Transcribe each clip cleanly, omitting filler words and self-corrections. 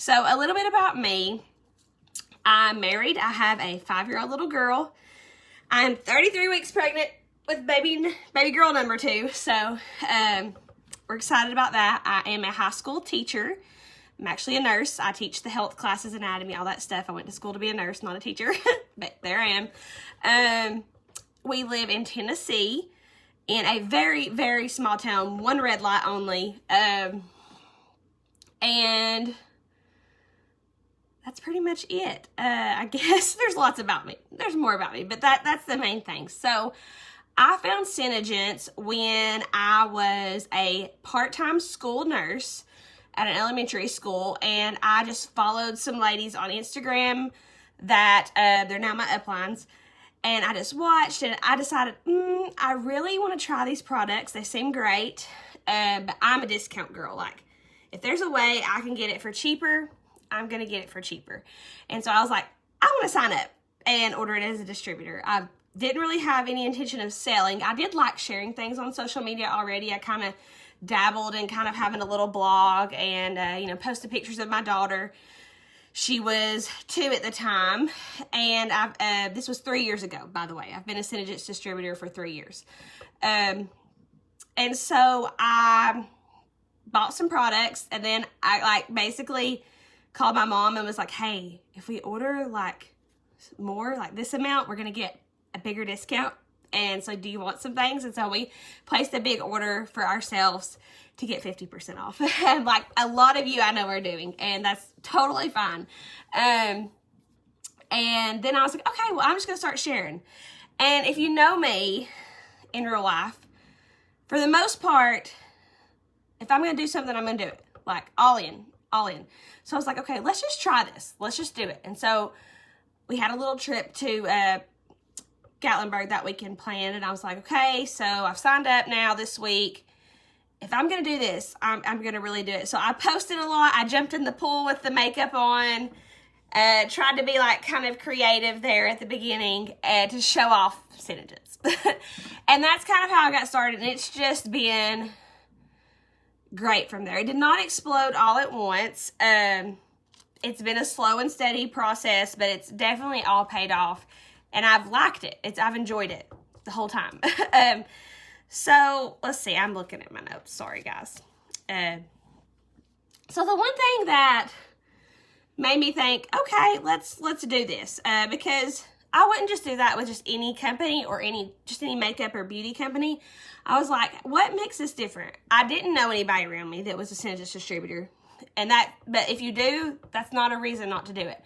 So a little bit about me. I'm married. I have a 5-year-old little girl. I'm 33 weeks pregnant with baby girl number 2. So we're excited about that. I am a high school teacher. I'm actually a nurse. I teach the health classes, anatomy, all that stuff. I went to school to be a nurse, not a teacher, but there I am. We live in Tennessee in a very, very small town, 1 red light only. And that's pretty much it. I guess there's lots about me. There's more about me, but that's the main thing. So I found SeneGence when I was a part-time school nurse at an elementary school, and I just followed some ladies on Instagram that they're now my uplines, and I just watched, and I decided I really want to try these products. They seem great, but I'm a discount girl. Like, if there's a way I can get it for cheaper, I'm gonna get it for cheaper. And so I was like, I want to sign up and order it as a distributor. I didn't really have any intention of selling. I did like sharing things on social media already. I kind of dabbled in kind of having a little blog and, posted pictures of my daughter. She was 2 at the time, and this was 3 years ago, by the way. I've been a SeneGence distributor for 3 years. And so I bought some products, and then I basically called my mom and was like, hey, if we order more, this amount, we're going to get a bigger discount. And so do you want some things? And so we placed a big order for ourselves to get 50% off. And like a lot of you I know are doing, and that's totally fine. And then I was like, okay, well, I'm just going to start sharing. And if you know me in real life, for the most part, if I'm going to do something, I'm going to do it. Like all in. So I was like, okay, let's just try this. Let's just do it. And so we had a little trip to Gatlinburg that weekend planned, and I was like, okay, so I've signed up now this week. If I'm going to do this, I'm going to really do it. So I posted a lot. I jumped in the pool with the makeup on, tried to be like kind of creative there at the beginning to show off SeneGence. And that's kind of how I got started, and it's just been great from there. It did not explode all at once. It's been a slow and steady process, but it's definitely all paid off. And I've liked it. I've enjoyed it the whole time. So let's see. I'm looking at my notes. Sorry, guys. So the one thing that made me think, okay, let's do this, because I wouldn't just do that with just any company or any makeup or beauty company. I was like, what makes this different? I didn't know anybody around me that was a SeneGence distributor, but if you do, that's not a reason not to do it.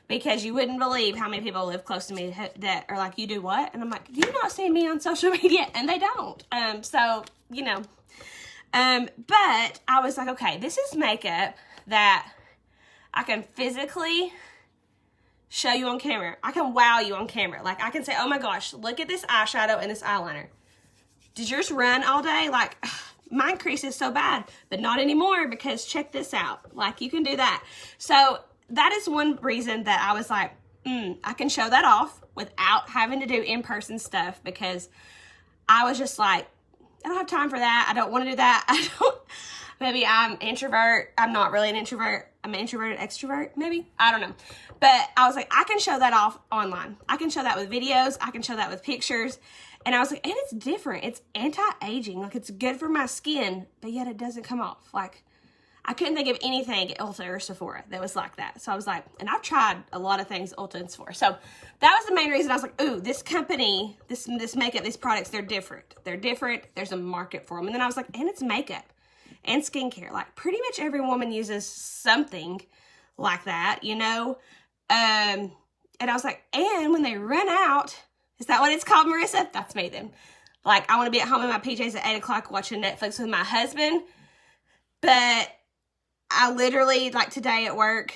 Because you wouldn't believe how many people live close to me that are like, you do what? And I'm like, do you not see me on social media? And they don't. But I was like, okay, this is makeup that I can physically show you on camera. I can wow you on camera. Like, I can say, oh my gosh, look at this eyeshadow and this eyeliner. Does yours run all day? Like, mine creases so bad, but not anymore, because check this out. Like, you can do that. So that is one reason that I was like, I can show that off without having to do in-person stuff, because I was just like, I don't have time for that. I don't want to do that. Maybe I'm introvert. I'm not really an introvert. I'm an introverted extrovert, maybe. I don't know. But I was like, I can show that off online. I can show that with videos. I can show that with pictures. And I was like, and it's different. It's anti-aging. Like, it's good for my skin, but yet it doesn't come off. Like, I couldn't think of anything at Ulta or Sephora that was like that. So I was like, and I've tried a lot of things Ulta and Sephora. So that was the main reason I was like, ooh, this company, this makeup, these products, they're different. They're different. There's a market for them. And then I was like, and it's makeup and skincare. Like, pretty much every woman uses something like that, And I was like, and when they run out, is that what it's called, Marissa? That's me then. Like, I want to be at home in my PJs at 8 o'clock watching Netflix with my husband. But I literally, like today at work,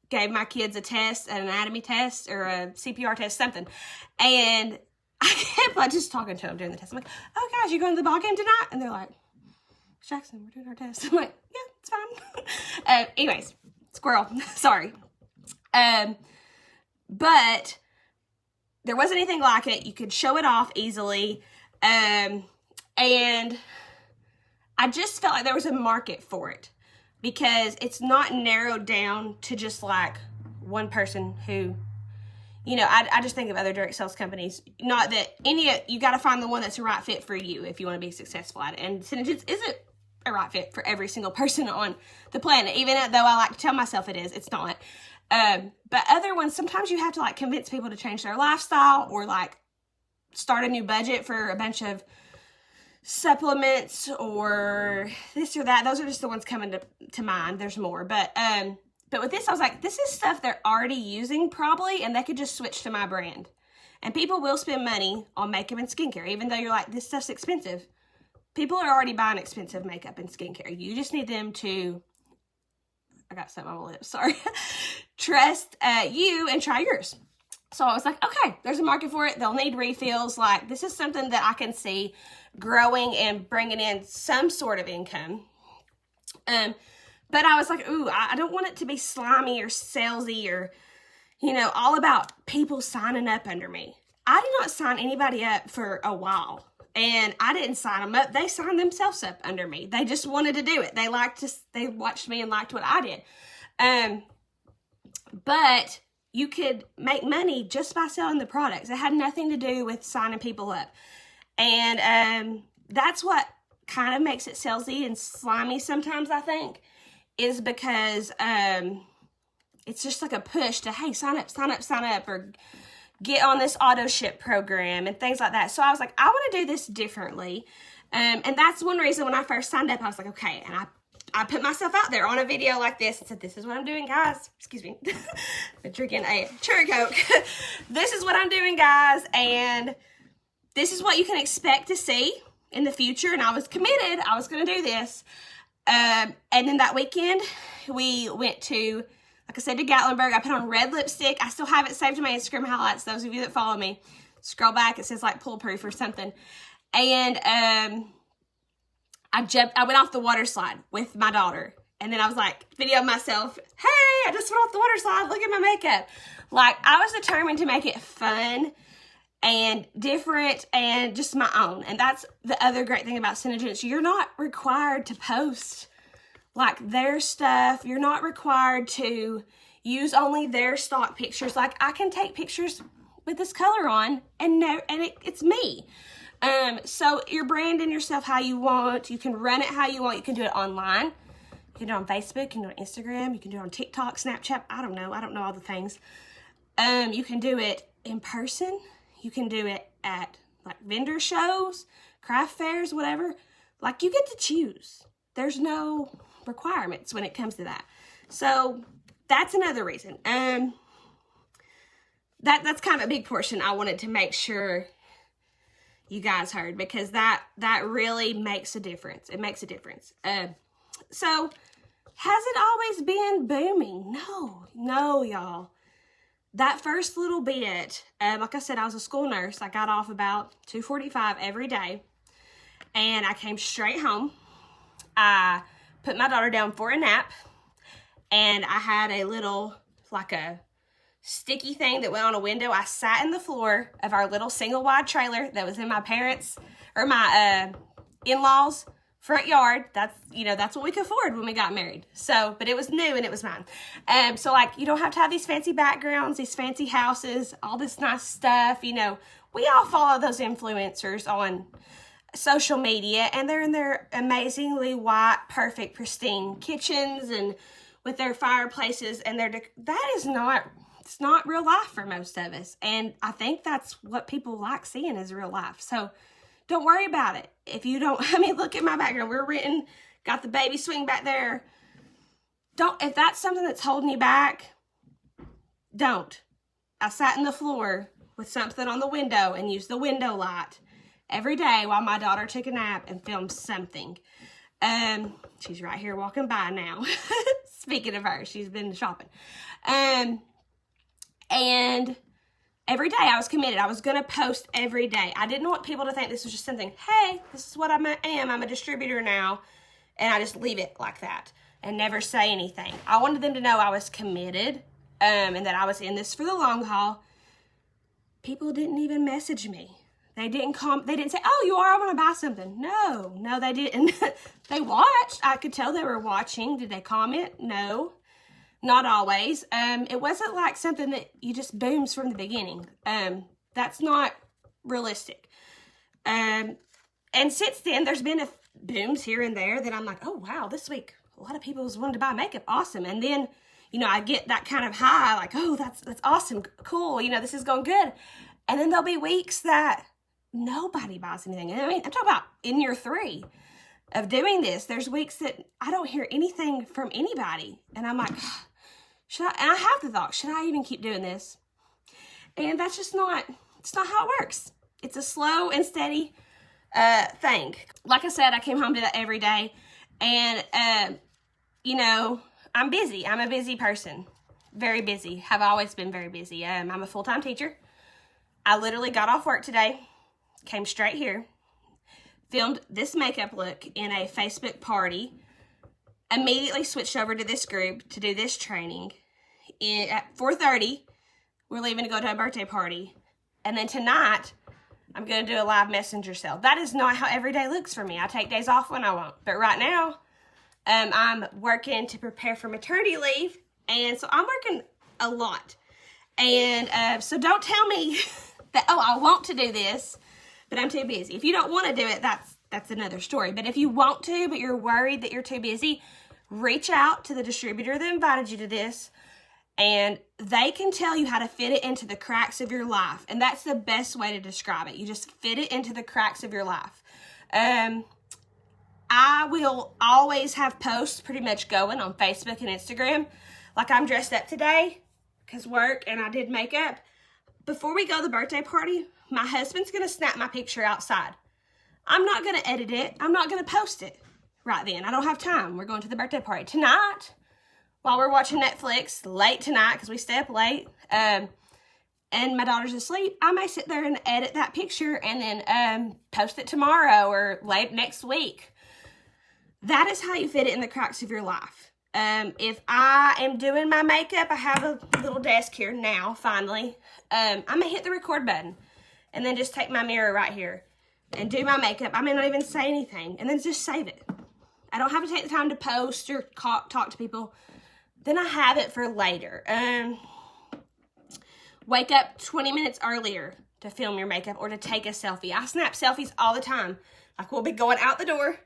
gave my kids a test, an anatomy test or a CPR test, something. And I kept like just talking to them during the test. I'm like, oh gosh, you going to the ball game tonight? And they're like, Jackson, we're doing our test. I'm like, yeah, it's fine. Anyways, squirrel, sorry. But there wasn't anything like it. You could show it off easily. And I just felt like there was a market for it, because it's not narrowed down to just like one person who, you know, I just think of other direct sales companies. Not that you got to find the one that's the right fit for you if you want to be successful at it. And SeneGence isn't a right fit for every single person on the planet, even though I like to tell myself it is. It's not. But other ones, sometimes you have to like convince people to change their lifestyle or like start a new budget for a bunch of supplements or this or that. Those are just the ones coming to mind. There's more, but with this, I was like, this is stuff they're already using probably, and they could just switch to my brand. And people will spend money on makeup and skincare, even though you're like, this stuff's expensive. People are already buying expensive makeup and skincare. You just need them to, I got something on my lips, sorry, trust you and try yours. So I was like, okay, there's a market for it. They'll need refills. Like, this is something that I can see growing and bringing in some sort of income. But I was like, ooh, I don't want it to be slimy or salesy or, you know, all about people signing up under me. I did not sign anybody up for a while. And I didn't sign them up. They signed themselves up under me. They just wanted to do it. They watched me and liked what I did. But you could make money just by selling the products. It had nothing to do with signing people up. And that's what kind of makes it salesy and slimy sometimes, I think, is because it's just like a push to, hey, sign up, or get on this auto ship program and things like that. So I was like, I want to do this differently. And that's one reason when I first signed up, I was like, okay. And I put myself out there on a video like this and said, this is what I'm doing, guys. Excuse me. Been drinking a cherry Coke. This is what I'm doing, guys. And this is what you can expect to see in the future. And I was committed. I was going to do this. And then that weekend, we went to, like I said, to Gatlinburg. I put on red lipstick. I still have it saved to my Instagram highlights. Those of you that follow me, scroll back. It says like Poolproof or something. And I went off the water slide with my daughter. And then I was like, video myself. Hey, I just went off the water slide. Look at my makeup. Like, I was determined to make it fun and different and just my own. And that's the other great thing about SeneGence. You're not required to post like their stuff. You're not required to use only their stock pictures. Like, I can take pictures with this color on and it's me. So you're branding yourself how you want. You can run it how you want. You can do it online. You can do it on Facebook. You can do it on Instagram. You can do it on TikTok, Snapchat. I don't know all the things. You can do it in person. You can do it at like vendor shows, craft fairs, whatever. Like, you get to choose. There's no requirements when it comes to that. So that's another reason. That's kind of a big portion I wanted to make sure you guys heard, because that really makes a difference. It makes a difference. So has it always been booming? No, y'all. That first little bit, like I said, I was a school nurse. I got off about 2:45 every day, and I came straight home. I put my daughter down for a nap, and I had a little, like a sticky thing that went on a window. I sat in the floor of our little single wide trailer that was in my parents' or my in-laws' front yard. That's what we could afford when we got married. So, but it was new and it was mine. So like, you don't have to have these fancy backgrounds, these fancy houses, all this nice stuff. You know, we all follow those influencers on social media, and they're in their amazingly white, perfect, pristine kitchens and with their fireplaces, and it's not real life for most of us. And I think that's what people like seeing is real life. So don't worry about it. If you don't, look at my background. We're renting, got the baby swing back there. If that's something that's holding you back, don't. I sat in the floor with something on the window and used the window light every day while my daughter took a nap and filmed something. She's right here walking by now. Speaking of her, she's been shopping. And every day I was committed. I was going to post every day. I didn't want people to think this was just something, hey, this is what I am. I'm a distributor now. And I just leave it like that and never say anything. I wanted them to know I was committed and that I was in this for the long haul. People didn't even message me. They didn't they didn't say, oh, you are, I want to buy something. No, they didn't. They watched. I could tell they were watching. Did they comment? No, not always. It wasn't like something that you just booms from the beginning. That's not realistic. And since then, there's been booms here and there that I'm like, oh, wow, this week, a lot of people was wanting to buy makeup. Awesome. And then, you know, I get that kind of high, like, oh, that's awesome. Cool. You know, this is going good. And then there'll be weeks that nobody buys anything. I mean, I'm talking about in year 3 of doing this. There's weeks that I don't hear anything from anybody. And I'm like, should I? And I have the thought, should I even keep doing this? And that's just it's not how it works. It's a slow and steady thing. Like I said, I came home to that every day. And, you know, I'm busy. I'm a busy person. Very busy. Have always been very busy. I'm a full-time teacher. I literally got off work today. Came straight here, filmed this makeup look in a Facebook party, immediately switched over to this group to do this training. At 4:30, we're leaving to go to a birthday party. And then tonight, I'm going to do a live messenger sale. That is not how every day looks for me. I take days off when I want. But right now, I'm working to prepare for maternity leave. And so I'm working a lot. And so don't tell me that, oh, I want to do this, but I'm too busy. If you don't want to do it, that's another story. But if you want to, but you're worried that you're too busy, reach out to the distributor that invited you to this, and they can tell you how to fit it into the cracks of your life. And that's the best way to describe it. You just fit it into the cracks of your life. I will always have posts pretty much going on Facebook and Instagram. Like I'm dressed up today because work and I did makeup. Before we go to the birthday party, my husband's going to snap my picture outside. I'm not going to edit it. I'm not going to post it right then. I don't have time. We're going to the birthday party. Tonight, while we're watching Netflix, late tonight because we stay up late, and my daughter's asleep, I may sit there and edit that picture and then post it tomorrow or late next week. That is how you fit it in the cracks of your life. If I am doing my makeup, I have a little desk here now, finally. I'm going to hit the record button and then just take my mirror right here and do my makeup. I may not even say anything and then just save it. I don't have to take the time to post or talk to people. Then I have it for later. Wake up 20 minutes earlier to film your makeup or to take a selfie. I snap selfies all the time. Like we'll be going out the door.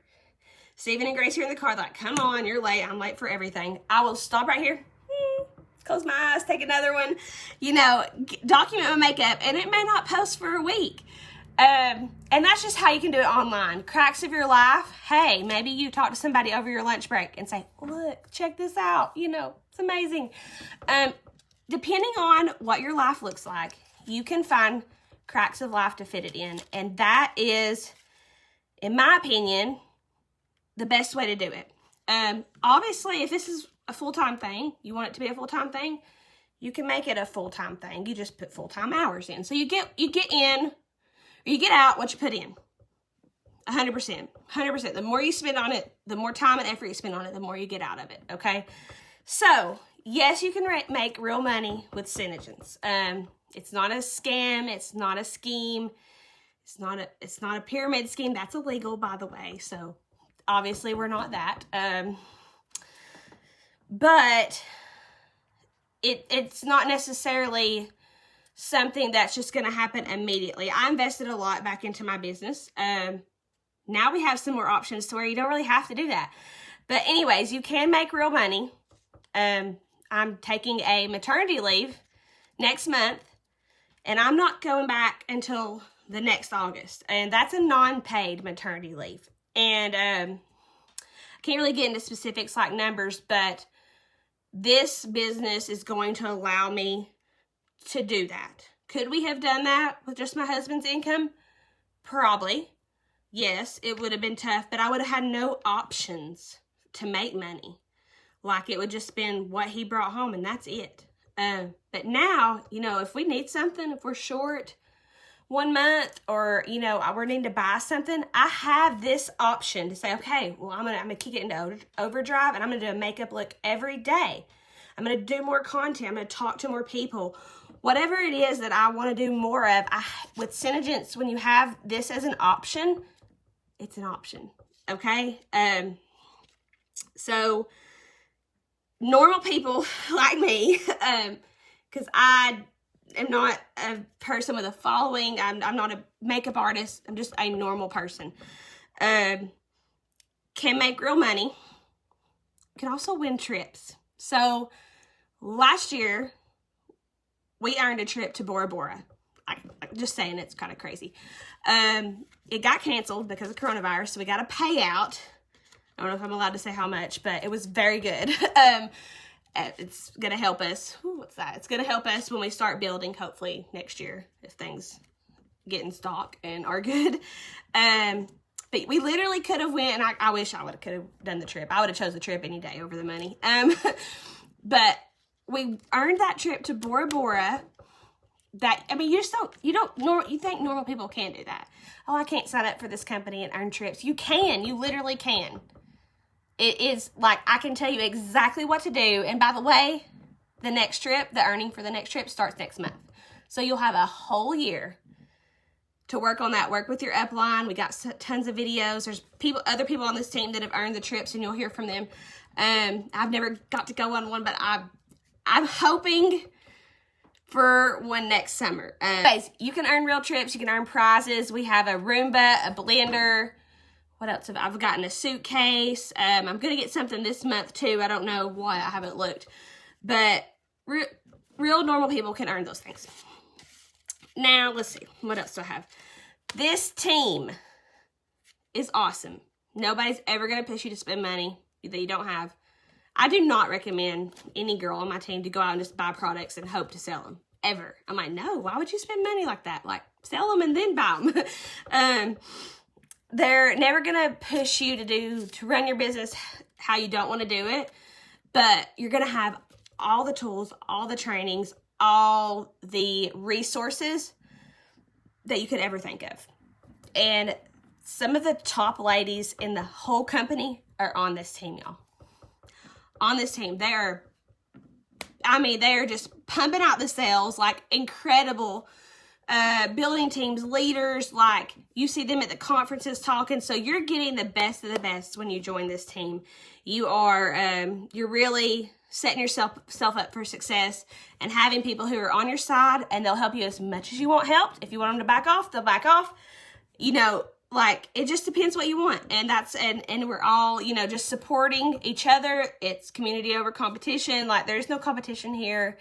Stephen and Grace here in the car, like, come on, you're late. I'm late for everything. I will stop right here, close my eyes, take another one, you know, document my makeup, and it may not post for a week. And that's just how you can do it online. Cracks of your life. Hey, maybe you talk to somebody over your lunch break and say, look, check this out. You know, it's amazing. Depending on what your life looks like, you can find cracks of life to fit it in. And that is, in my opinion, the best way to do it. Obviously, if this is a full-time thing, you want it to be a full-time thing, you can make it a full-time thing. You just put full-time hours in. So you get in, or you get out what you put in. 100%. 100%. The more you spend on it, the more time and effort you spend on it, the more you get out of it, okay? So, yes, you can make real money with SeneGence. It's not a scam. It's not a scheme. It's not a pyramid scheme. That's illegal, by the way. So, obviously, we're not that. But it's not necessarily something that's just going to happen immediately. I invested a lot back into my business. Now we have some more options to where you don't really have to do that. But anyways, you can make real money. I'm taking a maternity leave next month, and I'm not going back until the next August. And that's a non-paid maternity leave. And I can't really get into specifics like numbers, but this business is going to allow me to do that. Could we have done that with just my husband's income? Probably. Yes, it would have been tough, but I would have had no options to make money. Like it would just been what he brought home and that's it. But now, you know, if we need something, if we're short 1 month or, you know, we're needing to buy something, I have this option to say, okay, well, I'm gonna kick it into overdrive and I'm gonna do a makeup look every day. I'm gonna do more content. I'm gonna talk to more people. whatever it is that I want to do more of, with SeneGence, when you have this as an option, it's an option, okay? So normal people like me, because I am not a person with a following, I'm not a makeup artist, I'm just a normal person, can make real money, can also win trips. So last year, we earned a trip to Bora Bora. Just saying, it's kind of crazy. It got canceled because of coronavirus, so we got a payout. I don't know if I'm allowed to say how much, but it was very good. It's going to help us. Ooh, what's that? It's going to help us when we start building, hopefully, next year, if things get in stock and are good. But we literally could have went, and I wish I could have done the trip. I would have chose the trip any day over the money. But we earned that trip to Bora Bora. That, I mean, you think normal people can't do that. Oh, I can't sign up for this company and earn trips. You can. You literally can. It is like, I can tell you exactly what to do. And by the way, the next trip, the earning for the next trip starts next month. So you'll have a whole year to work on that. Work with your upline. We got tons of videos. There's other people on this team that have earned the trips, and you'll hear from them. I've never got to go on one, but I'm hoping for one next summer. Anyways, you can earn real trips. You can earn prizes. We have a Roomba, a blender. What else have I've gotten? A suitcase. I'm going to get something this month too. I don't know why, I haven't looked. But real normal people can earn those things. Now, let's see. What else do I have? This team is awesome. Nobody's ever going to push you to spend money that you don't have. I do not recommend any girl on my team to go out and just buy products and hope to sell them. Ever. I'm like, no, why would you spend money like that? Like, sell them and then buy them. They're never going to push you to run your business how you don't want to do it. But you're going to have all the tools, all the trainings, all the resources that you could ever think of. And some of the top ladies in the whole company are on this team, y'all. On this team, they are just pumping out the sales, like incredible building teams, leaders, like you see them at the conferences talking. So you're getting the best of the best when you join this team. You are, you're really setting yourself up for success and having people who are on your side, and they'll help you as much as you want helped. If you want them to back off, they'll back off. You know, like, it just depends what you want. And we're all, you know, just supporting each other. It's community over competition. Like, there's no competition here.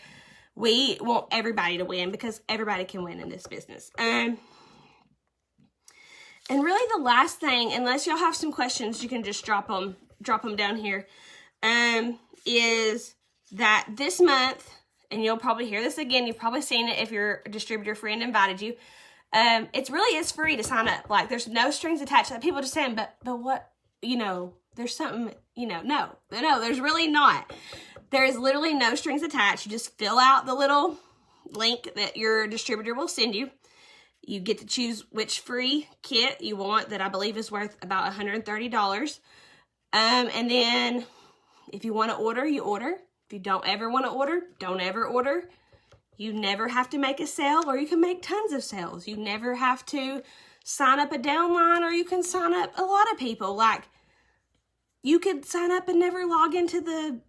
We want everybody to win because everybody can win in this business. And really the last thing, unless y'all have some questions, you can just drop them down here, is that this month, and you'll probably hear this again, you've probably seen it if your distributor friend invited you, it really is free to sign up. Like, there's no strings attached. Like, people just saying, but what, you know, there's something, you know, no, there's really not. There is literally no strings attached. You just fill out the little link that your distributor will send you. You get to choose which free kit you want that I believe is worth about $130. And then if you want to order, you order. If you don't ever want to order, don't ever order. You never have to make a sale, or you can make tons of sales. You never have to sign up a downline, or you can sign up a lot of people. Like, you could sign up and never log into the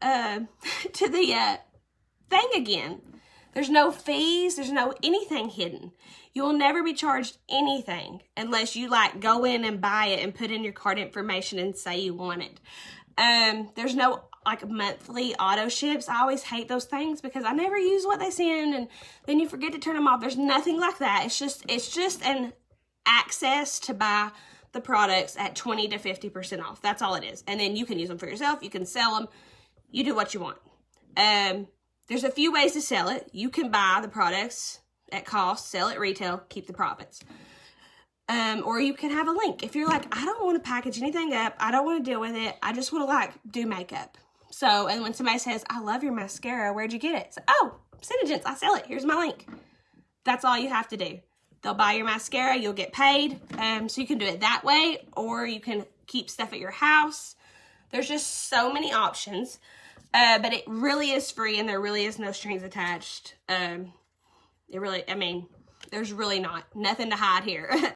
thing again. There's no fees. There's no anything hidden. You will never be charged anything unless you like go in and buy it and put in your card information and say you want it. There's no like monthly auto ships. I always hate those things because I never use what they send, and then you forget to turn them off. There's nothing like that. It's just an access to buy the products at 20 to 50% off. That's all it is. And then you can use them for yourself. You can sell them. You do what you want. There's a few ways to sell it. You can buy the products at cost, sell it retail, keep the profits. Or you can have a link. If you're like, I don't want to package anything up, I don't want to deal with it, I just want to like do makeup. So, and when somebody says, I love your mascara, where'd you get it? So, oh, SeneGence, I sell it. Here's my link. That's all you have to do. They'll buy your mascara, you'll get paid. So you can do it that way, or you can keep stuff at your house. There's just so many options. But it really is free, and there really is no strings attached. It really, I mean, there's really nothing to hide here.